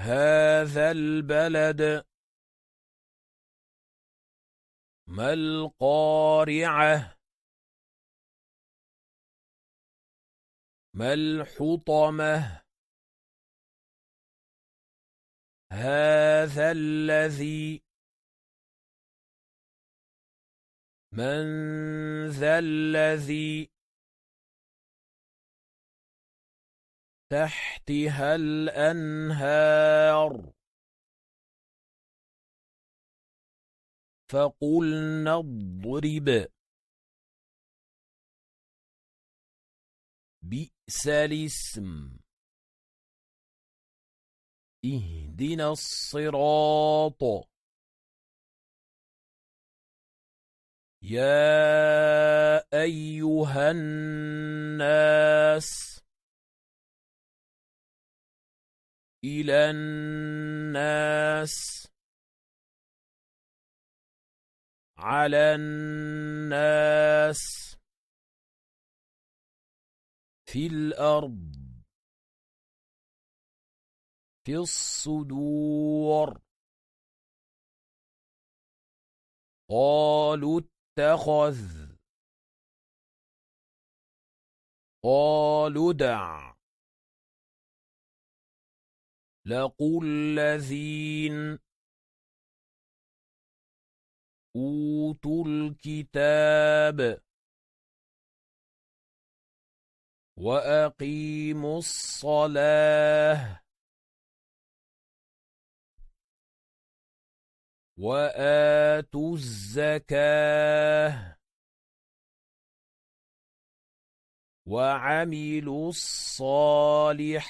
هذا البلد. ما القارعة؟ ما الحطمة؟ هذا الذي. من ذا الذي تحتها الأنهار. فقلنا اضرب. بئس الاسم. اهدنا الصراط. يا أيها الناس. إلى الناس. على الناس. في الأرض. في الصدور. قالوا اتخذ. قالوا دع. لقل الذين أوتوا الكتاب وأقيموا الصلاة وآتوا الزكاة وعملوا الصالحات